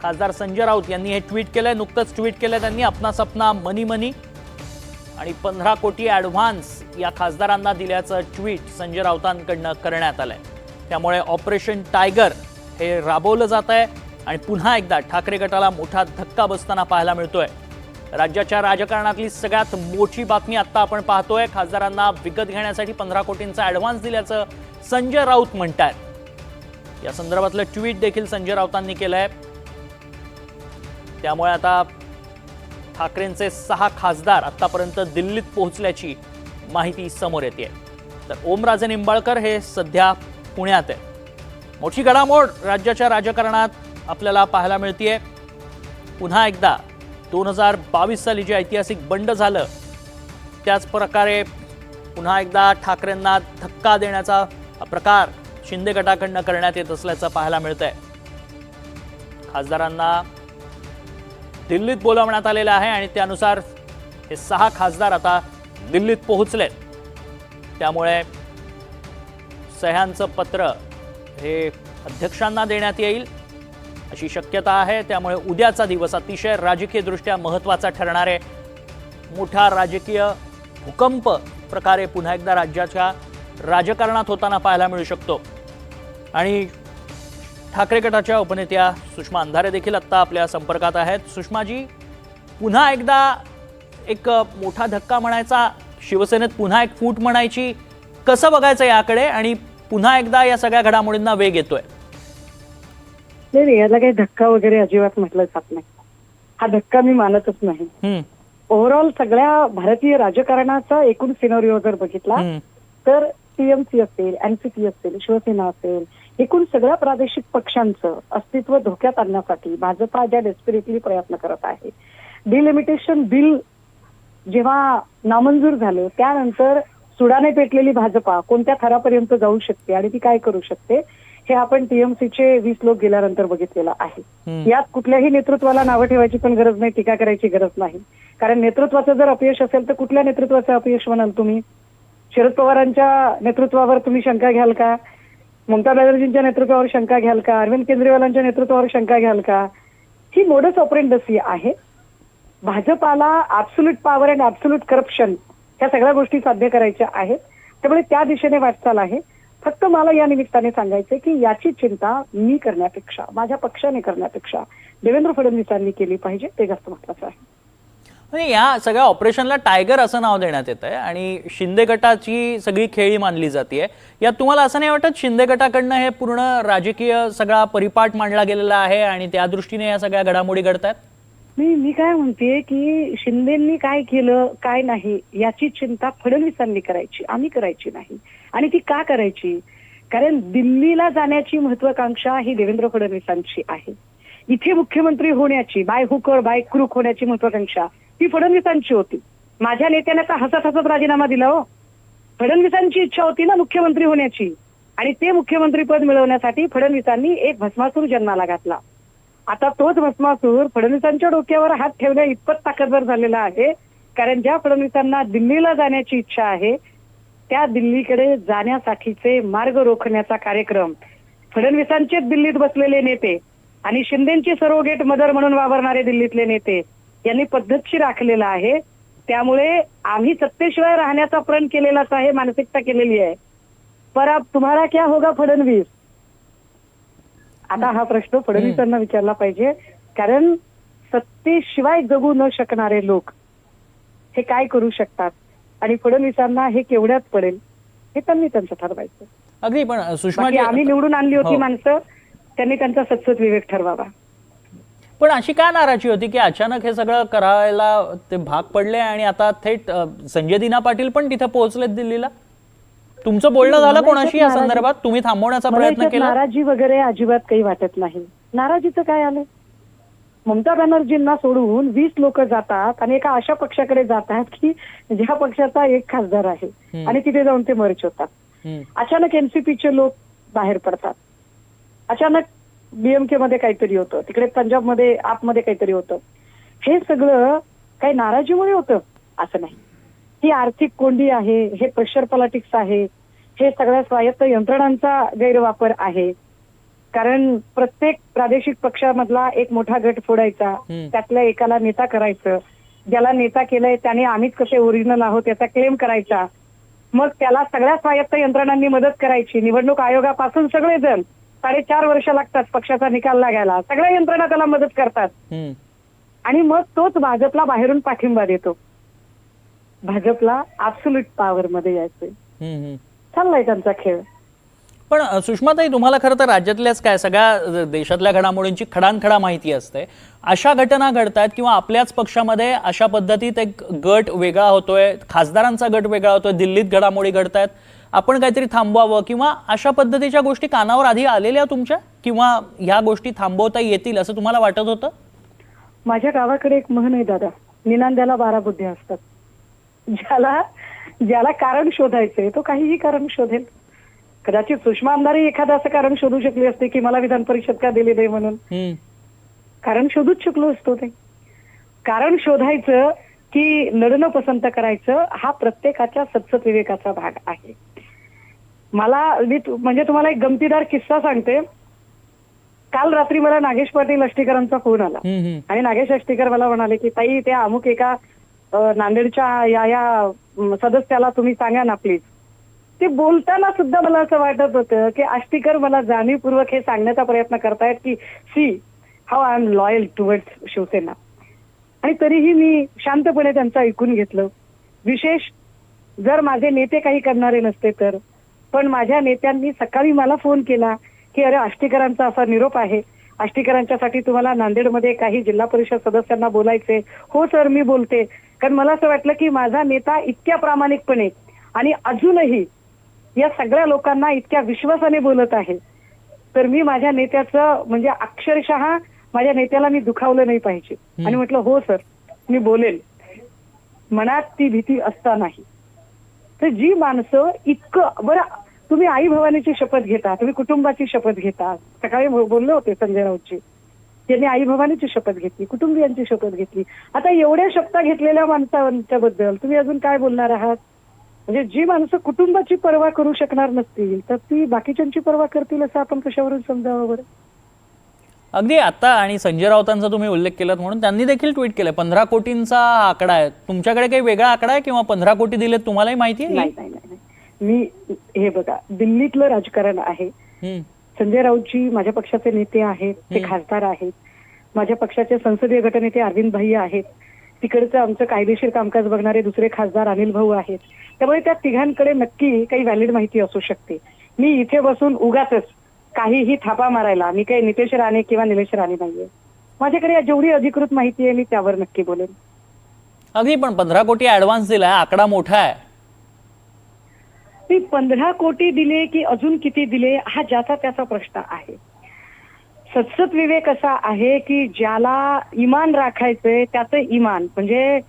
खासदार संजय राऊत यांनी हे ट्विट केलंय, नुकतंच ट्विट केलंय त्यांनी, अपना सपना मनी मनी आणि 15 कोटी ॲडव्हान्स या खासदारांना दिल्याचं ट्विट संजय राऊतांकडनं करण्यात आलंय। त्यामुळे ऑपरेशन टायगर हे राबवलं जात आहे आणि पुन्हा एकदा ठाकरे गटाला मोठा धक्का बसताना पाहायला मिळतोय। राज्याच्या राजकारणातली सगळ्यात मोठी बातमी आता आपण पाहतोय, खासदारांना विकत घेण्यासाठी 15 कोटींचा ॲडव्हान्स दिल्याचं संजय राऊत म्हणतात। या संदर्भातलं ट्विट देखील संजय राऊतांनी केलंय। त्यामुळे आता ठाकरेंचे 6 खासदार आतापर्यंत दिल्लीत पोहोचल्याची माहिती समोर येते। तर ओमराजे निंबाळकर हे सध्या पुण्यात आहे। मोठी घडामोड राज्याच्या राजकारणात आपल्याला पाहायला मिळतेय। पुन्हा एकदा 2022 साली जे ऐतिहासिक बंड झालं त्याच प्रकारे पुन्हा एकदा ठाकरेंना धक्का देण्याचा प्रकार शिंदे गटाकडनं करण्यात येत असल्याचं पाहायला मिळतंय। खासदारांना दिल्लीत बोलावण्यात आलेलं आहे आणि त्यानुसार हे 6 खासदार आता दिल्लीत पोहोचलेत। त्यामुळे सह्यांचं पत्र हे अध्यक्षांना देण्यात येईल अशी शक्यता आहे। त्यामुळे उद्याचा दिवस अतिशय राजकीयदृष्ट्या महत्त्वाचा ठरणार आहे। मोठा राजकीय भूकंप प्रकारे पुन्हा एकदा राज्याच्या राजकारणात होताना पाहायला मिळू शकतो। आणि ठाकरे गटाच्या उपनेत्या सुषमा अंधारे देखील आता आपल्या संपर्कात आहेत। सुषमाजी, पुन्हा एकदा एक मोठा धक्का म्हणायचा, शिवसेनेत पुन्हा एक फूट म्हणायची, कसं बघायचं याकडे आणि पुन्हा एकदा या सगळ्या घडामोडींना वेग येतोय? नाही, याला काही धक्का वगैरे अजिबात म्हटलं जात नाही। हा धक्का मी मानतच नाही। ओव्हरऑल सगळ्या भारतीय राजकारणाचा एकूण सिनारिओ जर बघितला तर टीएमसी असेल, एनसीपी असेल, शिवसेना असेल, एकूण सगळ्या प्रादेशिक पक्षांचं अस्तित्व धोक्यात आणण्यासाठी भाजपा ज्या डेस्परेटली प्रयत्न करत आहे। डिलिमिटेशन बिल जेव्हा नामंजूर झालं त्यानंतर सुडाने पेटलेली भाजपा कोणत्या थरापर्यंत जाऊ शकते आणि ती काय करू शकते हे आपण टीएमसीचे 20 लोक गेल्यानंतर बघितलेलं आहे। यात कुठल्याही नेतृत्वाला नावं ठेवायची पण गरज नाही, टीका करायची गरज नाही। कारण नेतृत्वाचं जर अपयश असेल तर कुठल्या नेतृत्वाचं अपयश म्हणाल तुम्ही? शरद पवारांच्या नेतृत्वावर तुम्ही शंका घ्याल का? ममता बॅनर्जींच्या नेतृत्वावर शंका घ्याल का? अरविंद केजरीवालांच्या नेतृत्वावर शंका घ्याल का? ही मोडस ऑपरेंडसी आहे। भाजपाला absolute power and absolute corruption ह्या सगळ्या गोष्टी साध्य करायच्या आहेत। त्यामुळे त्या दिशेने वाटचाल आहे। फक्त मला या निमित्ताने सांगायचंय की याची चिंता मी करण्यापेक्षा, माझ्या पक्षाने करण्यापेक्षा देवेंद्र फडणवीसांनी केली पाहिजे, ते जास्त महत्त्वाचं आहे। या सगळ्या ऑपरेशनला टायगर असं नाव देण्यात येत आहे आणि शिंदे गटाची सगळी खेळी मानली जाते। यात तुम्हाला असं नाही वाटत शिंदे गटाकडनं हे पूर्ण राजकीय सगळा परिपाठ मांडला गेलेला आहे आणि त्या दृष्टीने या सगळ्या घडामोडी घडतात? मी काय म्हणते की शिंदेंनी काय केलं काय नाही याची चिंता फडणवीसांनी करायची, आम्ही करायची नाही। आणि ती का करायची? कारण दिल्लीला जाण्याची महत्वाकांक्षा ही देवेंद्र फडणवीसांची आहे। इथे मुख्यमंत्री होण्याची, बाय हुक और बाय क्रूक होण्याची महत्वाकांक्षा ती फडणवीसांची होती। माझ्या नेत्याने तर हसत हसत राजीनामा दिला हो। फडणवीसांची इच्छा होती ना मुख्यमंत्री होण्याची, आणि ते मुख्यमंत्रीपद मिळवण्यासाठी फडणवीसांनी एक भस्मासूर जन्माला घातला। आता तोच भस्मासूर फडणवीसांच्या डोक्यावर हात ठेवण्या इतपत ताकदवर झालेला आहे। कारण ज्या फडणवीसांना दिल्लीला जाण्याची इच्छा आहे त्या दिल्लीकडे जाण्यासाठीचे मार्ग रोखण्याचा कार्यक्रम फडणवीसांचे दिल्लीत बसलेले नेते आणि शिंदेची सरोगेट मदर म्हणून वावरणारे दिल्लीतले नेते यांनी पद्धतशीर आखलेला आहे। त्यामुळे आम्ही सत्तेशिवाय राहण्याचा प्रण केलेलाच आहे, मानसिकता केलेली आहे। पर अब तुम्हारा क्या होगा फडणवीस? आता हा प्रश्न फडणवीसांना विचारला पाहिजे। कारण सत्तेशिवाय जगू न शकणारे लोक हे काय करू शकतात आणि फडणवीसांना हे केवढ्यात पडेल हे त्यांनी त्यांचं ठरवायचं। अगदी, पण सुषमा आम्ही निवडून आणली होती माणसं, त्यांनी त्यांचा सत्सत विवेक ठरवावा। पण अशी काय नाराजी होती की अचानक हे सगळं करायला ते भाग पडले आणि आता थेट संजय दिना पाटील पण तिथे पोहोचलेत दिल्लीला? तुमचं बोलणं झालं कोणाशी या संदर्भात? तुम्ही थांबवण्याचा प्रयत्न केला? नाराजी वगैरे अजिबात काही वाटत नाही। नाराजीचं काय आलं? ममता बॅनर्जींना सोडून 20 लोक जातात आणि एका अशा पक्षाकडे जातात की ज्या पक्षाचा एक खासदार आहे आणि तिथे जाऊन ते मर्ज होतात। अचानक एनसीपीचे लोक बाहेर पडतात, अचानक डीएमके मध्ये काहीतरी होतं, तिकडे पंजाबमध्ये आपमध्ये काहीतरी होतं। हे सगळं काही नाराजीमुळे होतं असं नाही। ही आर्थिक कोंडी आहे, हे प्रेशर पॉलिटिक्स आहे, हे सगळ्या स्वायत्त यंत्रणांचा गैरवापर आहे। कारण प्रत्येक प्रादेशिक पक्षामधला एक मोठा गट फोडायचा, त्यातल्या एकाला नेता करायचं, ज्याला नेता केलंय त्याने आम्हीच कसे ओरिजिनल आहोत याचा क्लेम करायचा, मग त्याला सगळ्या स्वायत्त यंत्रणांनी मदत करायची. निवडणूक आयोगापासून सगळेजण 4.5 वर्ष लागतात पक्षाचा निकाल लागायला, सगळ्या यंत्रणा त्याला मदत करतात आणि मग तोच भाजपला बाहेरून पाठिंबा देतो. भाजपला ऍब्सोल्यूट पॉवर मध्ये यायचंय, चाललाय त्यांचा खेळ. पण सुषमाताई, तुम्हाला खरं तर राज्यातल्याच काय सगळ्या देशातल्या घडामोडींची खडानखडा माहिती असते. अशा घटना घडतात किंवा आपल्याच पक्षामध्ये अशा पद्धतीत एक गट वेगळा होतोय, खासदारांचा गट वेगळा होतोय, दिल्लीत घडामोडी घडतायत, आपण काहीतरी थांबवावं किंवा अशा पद्धतीच्या गोष्टी कानावर आधी आलेल्या तुमच्या, किंवा ह्या गोष्टी थांबवता येतील असं तुम्हाला वाटत होतं? माझ्या गावाकडे एक म्हण आहे दादा, निनांद्याला 12 बुद्ध्या असतात. ज्याला कारण शोधायचंय तो काहीही कारण शोधेल. कदाचित सुषमा आमदारही एखादं असं कारण शोधू शकली असते की मला विधान परिषद का दिली नाही म्हणून, कारण शोधूच शकलो असतो. ते कारण शोधायचं की लढणं पसंत करायचं हा प्रत्येकाच्या सत्सत विवेकाचा भाग आहे. म्हणजे तुम्हाला एक गमतीदार किस्सा सांगते. काल रात्री मला नागेश पाटील अष्टीकरांचा फोन आला आणि नागेश अष्टीकर मला म्हणाले की ताई त्या अमुक एका नांदेडच्या या सदस्याला तुम्ही सांगा ना प्लीज. ते बोलताना सुद्धा मला असं वाटत होतं की अष्टीकर मला जाणीवपूर्वक हे सांगण्याचा प्रयत्न करतायत की see how I am loyal towards Shivsena. आणि तरीही मी शांतपणे त्यांचं ऐकून घेतलं. विशेष जर माझे नेते काही करणारे नसते तर, पण माझ्या नेत्यांनी सकाळी मला फोन केला की अरे अष्टीकरांचा असा निरोप आहे, अष्टीकरांच्यासाठी तुम्हाला नांदेडमध्ये काही जिल्हा परिषद सदस्यांना बोलायचे. हो सर मी बोलते. कारण मला असं वाटलं की माझा नेता इतक्या प्रामाणिकपणे आणि अजूनही या सगळ्या लोकांना इतक्या विश्वासाने बोलत आहे, तर मी माझ्या नेत्याचं म्हणजे अक्षरशः माझ्या नेत्याला मी दुखावलं नाही पाहिजे. आणि म्हटलं हो सर मी बोलेल. मनात ती भीती असतानाही तर जी माणसं इतकं बरं, तुम्ही आई भवानीची शपथ घेता, तुम्ही कुटुंबाची शपथ घेता. सकाळी बोलले होते संजय राऊतजी, त्यांनी आई भवानीची शपथ घेतली, कुटुंबियांची शपथ घेतली. आता एवढ्या शपथा घेतलेल्या माणसांच्या बद्दल तुम्ही अजून काय बोलणार आहात? म्हणजे जी माणसं कुटुंबाची पर्वा करू शकणार नसतील तर ती बाकीच्यांची पर्वा करतील असं आपण कशावरून समजावं बरं? अगदी आता आणि संजय राऊतांचा तुम्ही उल्लेख केलात म्हणून त्यांनी देखील ट्विट केलं 15 कोटींचा आकडा आहे. तुमच्याकडे काही वेगळा आकडा आहे किंवा 15 कोटी दिलेत तुम्हालाही माहिती आहे? नाही. मी हे बघा, दिल्लीतलं राजकारण आहे. संजय राऊतजी माझ्या पक्षाचे नेते आहेत, ते खासदार आहेत. माझ्या पक्षाचे संसदीय गटनेते अरविंद भाई आहेत. तिकडचं आमचं कायदेशीर कामकाज बघणारे दुसरे खासदार अनिल भाऊ आहेत. त्यामुळे त्या तिघांकडे नक्की काही व्हॅलिड माहिती असू शकते. मी इथे बसून उगाचच काहीही थापा मारायला मी काही नितेश राणे किंवा निलेश राणे नाहीये. माझ्याकडे जेवढी अधिकृत माहिती आहे मी त्यावर नक्की बोलेन. अगदी, पण 15 कोटी ऍडव्हान्स दिलाय, आकडा मोठा आहे. मी 15 कोटी दिले की अजून किती दिले हा ज्याचा त्याचा प्रश्न आहे. सत्सत विवेक असा आहे की ज्याला इमान राखायचंय त्याचं इमान, म्हणजे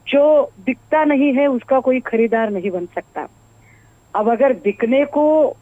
जो बिकता नहीं है उसका कोई खरीदार नहीं बन सकता. अब अगर बिकने को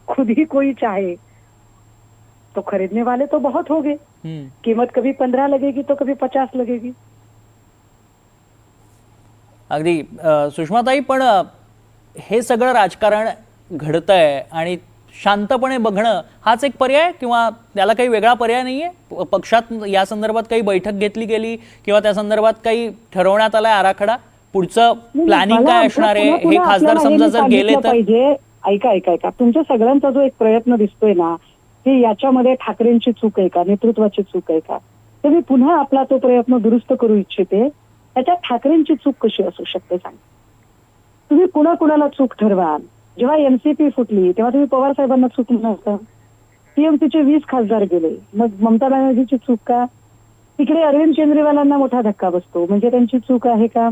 खुद ही कोई चाहे तो खरीदने वाले तो बहुत होंगे. कीमत कभी 15 लगेगी तो कभी 50 लगेगी. अगदी सुषमाताई, पण हे सगळं राजकारण घडतंय आणि शांतपणे बघणं हाच एक पर्याय किंवा त्याला काही वेगळा पर्याय नाहीये? पक्षात या संदर्भात काही बैठक घेतली गेली किंवा त्या संदर्भात काही ठरवण्यात आलाय आराखडा? पुढचं प्लॅनिंग काय असणार आहे? हे खासदार समजा जर गेले तर? ऐका, तुमच्या सगळ्यांचा जो एक प्रयत्न दिसतोय ना, की याच्यामध्ये ठाकरेंची चूक आहे का, नेतृत्वाची चूक आहे का, तर मी पुन्हा आपला तो प्रयत्न दुरुस्त करू इच्छिते. त्याच्यात ठाकरेंची चूक कशी असू शकते सांग? तुम्ही कुणाला चूक ठरवाल? जेव्हा एमसीपी फुटली तेव्हा तुम्ही पवार साहेबांना चूक म्हणता. टीएमसीचे 20 खासदार गेले, मग ममता बॅनर्जीची चूक का? तिकडे अरविंद केजरीवालांना मोठा धक्का बसतो, म्हणजे त्यांची चूक आहे का?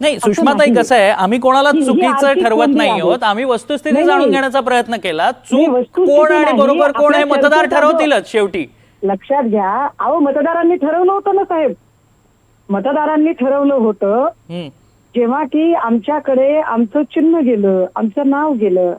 नाही सुषमाताई, कसं आहे, आम्ही कोणाला चुकीचं ठरवत नाही आहोत. आम्ही वस्तुस्थिती जाणून घेण्याचा प्रयत्न केला. चूक कोण आणि बरोबर कोण हे मतदार ठरवतीलच शेवटी. लक्षात घ्या. अहो मतदारांनी ठरवलं होतं ना साहेब, मतदारांनी ठरवलं होतं जेव्हा की आमच्याकडे आमचं चिन्ह गेलं, आमचं नाव गेलं,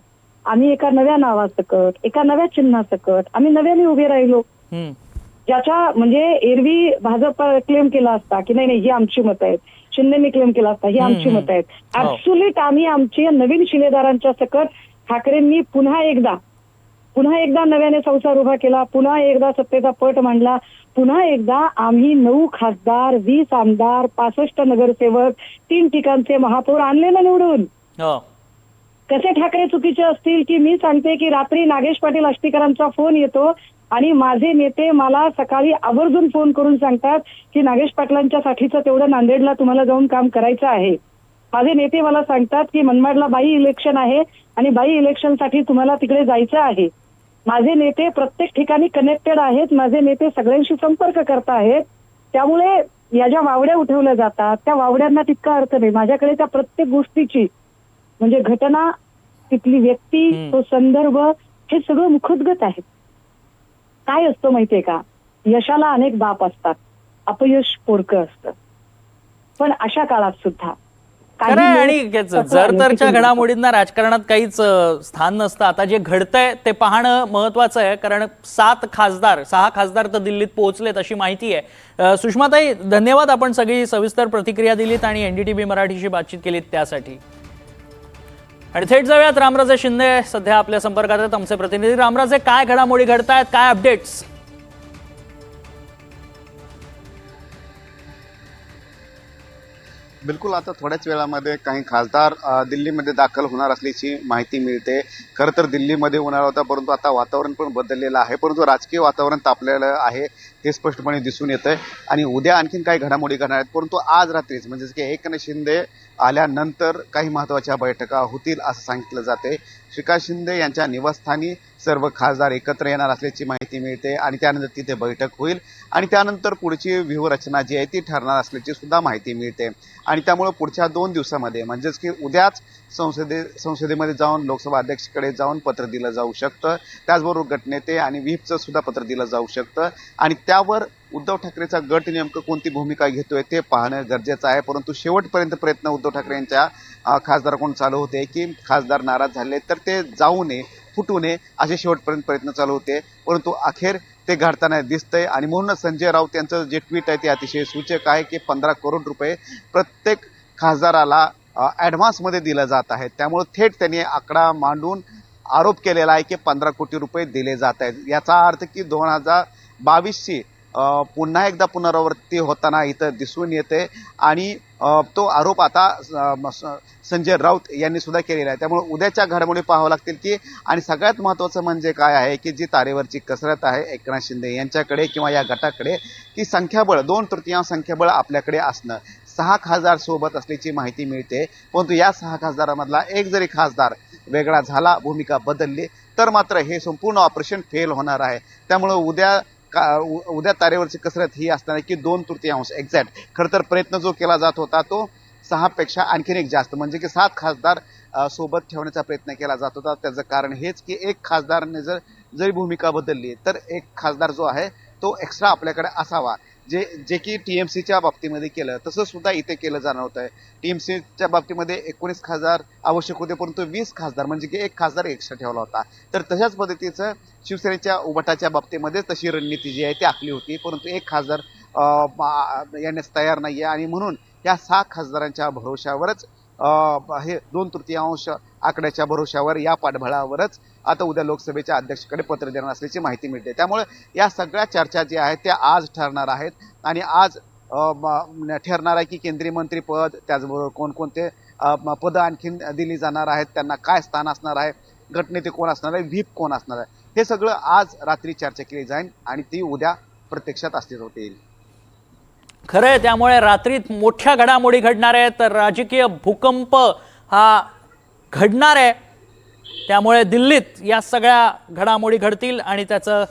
आम्ही एका नव्या नावासकट, एका नव्या चिन्हासकट आम्ही नव्याने उभे राहिलो. ज्याच्या म्हणजे एरवी भाजप क्लेम केला असता की नाही ही आमची मतं आहेत, शिंदेनी क्लेम केला असता ही आमची मतं आहेत. ऍब्सोल्यूट आम्ही आमचे नवीन शिलेदारांच्या सकट ठाकरेंनी पुन्हा एकदा पुन्हा एकदा नव्याने संसार उभा केला, पुन्हा एकदा सत्तेचा पट मांडला, पुन्हा एकदा आम्ही 9 खासदार, 20 आमदार, 65 नगरसेवक, 3 ठिकाणचे महापौर आणले ना निवडून. हो. कसे ठाकरे चुकीचे असतील की मी सांगते की रात्री नागेश पाटील आष्टीकरांचा फोन येतो आणि माझे नेते मला सकाळी आवर्जून फोन करून सांगतात की नागेश पाटलांच्या साठीचं तेवढं नांदेडला तुम्हाला जाऊन काम करायचं आहे. माझे नेते मला सांगतात की मनमाडला बाई इलेक्शन आहे आणि बाई इलेक्शनसाठी तुम्हाला तिकडे जायचं आहे. माझे नेते प्रत्येक ठिकाणी कनेक्टेड आहेत, माझे नेते सगळ्यांशी संपर्क करत आहेत. त्यामुळे या ज्या वावड्या उठवल्या जातात त्या वावड्यांना तितका अर्थ नाही. माझ्याकडे त्या प्रत्येक गोष्टीची म्हणजे घटना, तिथली व्यक्ती, तो संदर्भ हे सगळं मुखोद्गत आहे. काय असतं माहितीये का, यशाला अनेक बाप असतात, अपयश पोरकं असतं. पण अशा काळात सुद्धा खरं आहे. आणि जरतरच्या घडामोडींना राजकारणात काहीच स्थान नसतं. आता जे घडतंय ते पाहणं महत्वाचं आहे, कारण 6 खासदार तर दिल्लीत पोहोचलेत अशी माहिती आहे. सुषमाताई, धन्यवाद, आपण सगळी सविस्तर प्रतिक्रिया दिलीत आणि NDTV मराठीशी बातचीत केलीत त्यासाठी. आणि थेट जाऊयात रामराजे शिंदे सध्या आपल्या संपर्कात आहेत, आमचे प्रतिनिधी. रामराजे, काय घडामोडी घडतायत, काय अपडेट्स? बिलकुल, आता थोड्याच वेळामध्ये काही खासदार दिल्लीमध्ये दाखल होणार असल्याची माहिती मिळते. खरं तर दिल्लीमध्ये उन्हाळा होता, परंतु आता वातावरण पण बदललेलं आहे, परंतु राजकीय वातावरण तापलेलं आहे हे स्पष्टपणे दिसून येतंय. आणि उद्या आणखीन काही घडामोडी घडणार आहेत, परंतु आज रात्रीच म्हणजेच की एकनाथ शिंदे आल्यानंतर काही महत्त्वाच्या बैठका होतील असं सांगितलं जाते. श्रीकांत शिंदे यांच्या निवासस्थानी सर्व खासदार एकत्र येणार असल्याची माहिती मिळते आणि त्यानंतर तिथे बैठक होईल आणि त्यानंतर पुढची व्यूहरचना जी आहे ती ठरणार असल्याची सुद्धा माहिती मिळते. आणि त्यामुळे पुढच्या 2 दिवसामध्ये म्हणजेच की उद्याच संसदेमध्ये जाऊन लोकसभा अध्यक्षकडे जाऊन पत्र दिलं जाऊ शकतं. त्याचबरोबर गटनेते आणि व्हीपचं सुद्धा पत्र दिलं जाऊ शकतं आणि त्यावर उद्धव ठाकरेचा गट नेमकं कोणती भूमिका घेतोय ते पाहणं गरजेचं आहे. परंतु शेवटपर्यंत प्रयत्न उद्धव ठाकरे यांच्या खासदाराकडून चालू होते की खासदार नाराज झाले तर ते जाऊ नये, फुटू नये असे शेवटपर्यंत प्रयत्न चालू होते, परंतु अखेर ते घडताना दिसतंय. आणि म्हणूनच संजय राऊत यांचं जे ट्विट आहे ते अतिशय सूचक आहे की 15 करोड रुपये प्रत्येक खासदाराला ॲडव्हान्समध्ये दिलं जात आहे. त्यामुळे थेट त्यांनी आकडा मांडून आरोप केलेला आहे की 15 कोटी रुपये दिले जात आहेत. याचा अर्थ की 2022ची पुन्हा एकदा पुनरावृत्ती होताना इथं दिसून येते आणि तो आरोप आता संजय राऊत यांनी सुद्धा केलेला आहे. त्यामुळे उद्याच्या घडामोडी पाहावं लागतील की, आणि सगळ्यात महत्त्वाचं म्हणजे काय आहे की जी तारेवरची कसरत आहे एकनाथ शिंदे यांच्याकडे किंवा या गटाकडे की संख्याबळ 2/3 संख्याबळ आपल्याकडे असणं. 6 खासदार सोबत असल्याची माहिती मिळते, परंतु या 6 खासदारामधला एक जरी खासदार वेगळा झाला, भूमिका बदलली तर मात्र हे संपूर्ण ऑपरेशन फेल होणार आहे. त्यामुळे उद्या तारेवरची कसरत ही असणार आहे की 2/3 एक्झॅक्ट. खरं तर प्रयत्न जो केला जात होता तो 6 पेक्षा आणखीन एक जास्त म्हणजे की 7 खासदार सोबत ठेवण्याचा प्रयत्न केला जात होता. त्याचं कारण हेच की एक खासदाराने जरी भूमिका बदलली तर एक खासदार जो आहे तो एक्स्ट्रा आपल्याकडे असावा. जे की TMCच्या बाबतीमध्ये केलं तसं सुद्धा इथे केलं जाणार होतं. TMCच्या बाबतीमध्ये 19 खासदार आवश्यक होते, परंतु 20 खासदार म्हणजे की एक खासदार एक्स्ट्रा ठेवला होता. तर तशाच पद्धतीचं शिवसेनेच्या उभाटाच्या बाबतीमध्ये तशी रणनीती जी आहे ती आखली होती, परंतु एक खासदार येण्यास तयार नाहीये आणि म्हणून या 6 खासदारांच्या भरोशावरच हे 2/3 आकड्याच्या भरोशावर या पाठबळावरच आता उद्या लोकसभेच्या अध्यक्षाकडे पत्र देणार असल्याची माहिती मिळते. त्यामुळे या सगळ्या चर्चा ज्या आहेत त्या आज ठरणार आहेत आणि आज ठरणार आहे की केंद्रीय मंत्रीपद, त्याचबरोबर कोणकोणते पदं आणखीन दिली जाणार आहेत, त्यांना काय स्थान असणार आहे, गटनेते कोण असणार आहे, व्हीप कोण असणार आहे, हे सगळं आज रात्री चर्चा केली जाईल आणि ती उद्या प्रत्यक्षात अस्तित्वात येईल. खरं आहे, त्यामुळे रात्रीत मोठ्या घडामोडी घडणार आहेत, तर राजकीय भूकंप हा घडणार आहे. त्यामुळे दिल्लीत या सगळ्या घडामोडी घडतील आणि त्याचं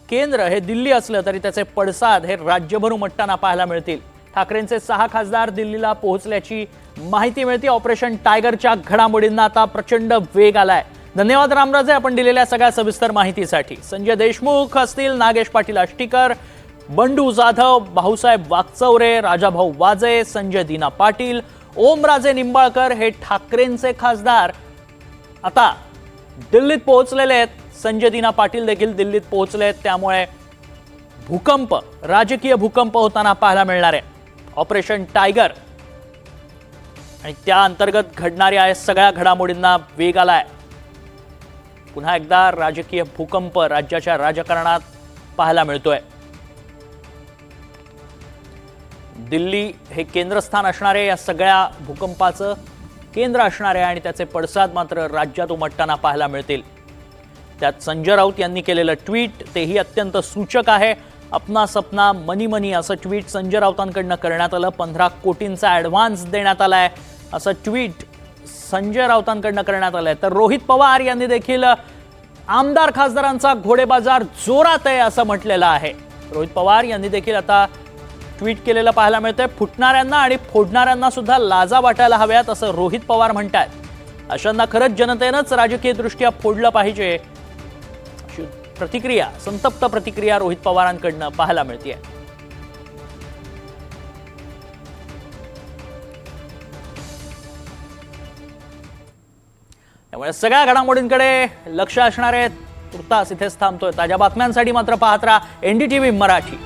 केंद्र हे दिल्ली असलं तरी त्याचे पडसाद हे राज्यभर उमटताना पाहायला मिळतील. ठाकरेंचे 6 खासदार दिल्लीला पोहोचल्याची माहिती मिळते. ऑपरेशन टायगरच्या घडामोडींना आता प्रचंड वेग आलाय. धन्यवाद रामराजे, आपण दिलेल्या सगळ्या सविस्तर माहितीसाठी. संजय देशमुख असतील, नागेश पाटील आष्टीकर, बंडू जाधव, भाऊसाहेब वाकचौरे, राजाभाऊ वाजे, संजय दीना पाटील, ओमराजे निंबाळकर हे ठाकरेंचे खासदार आता दिल्लीत पोहोचलेले आहेत. संजय दीना पाटील देखील दिल्लीत पोहोचले आहेत. त्यामुळे भूकंप, राजकीय भूकंप होताना पाहायला मिळणार आहे. ऑपरेशन टायगर आणि त्या अंतर्गत घडणाऱ्या सगळ्या घडामोडींना वेग आलाय. पुन्हा एकदा राजकीय भूकंप राज्याच्या राजकारणात पाहायला मिळतोय. दिल्ली हे केंद्रस्थान असणारे, या सगळ्या भूकंपाचं केंद्र असणारे आणि त्याचे पडसाद मात्र राज्यात उमटताना पाहायला मिळतील. त्यात संजय राऊत यांनी केलेलं ट्विट तेही अत्यंत सूचक आहे. अपना सपना मनी मनी असं ट्विट संजय राऊतांकडनं करण्यात आलं. 15 कोटींचा ॲडव्हान्स देण्यात आलाय असं ट्विट संजय राऊतांकडनं करण्यात आलंय. तर रोहित पवार यांनी देखील आमदार खासदारांचा घोडेबाजार जोरात आहे असं म्हटलेलं आहे. रोहित पवार यांनी देखील आता ट्विट केलेलं पाहायला मिळतंय. फुटणाऱ्यांना आणि फोडणाऱ्यांना सुद्धा लाजा वाटायला हव्यात असं रोहित पवार म्हणतात. अशांना खरंच जनतेनंच राजकीयदृष्ट्या फोडलं पाहिजे अशी प्रतिक्रिया, संतप्त प्रतिक्रिया रोहित पवारांकडनं पाहायला मिळतेय. त्यामुळे सगळ्या घडामोडींकडे लक्ष असणार आहे. तुर्तास इथेच थांबतोय. ताज्या बातम्यांसाठी मात्र पाहत राहा NDTV मराठी.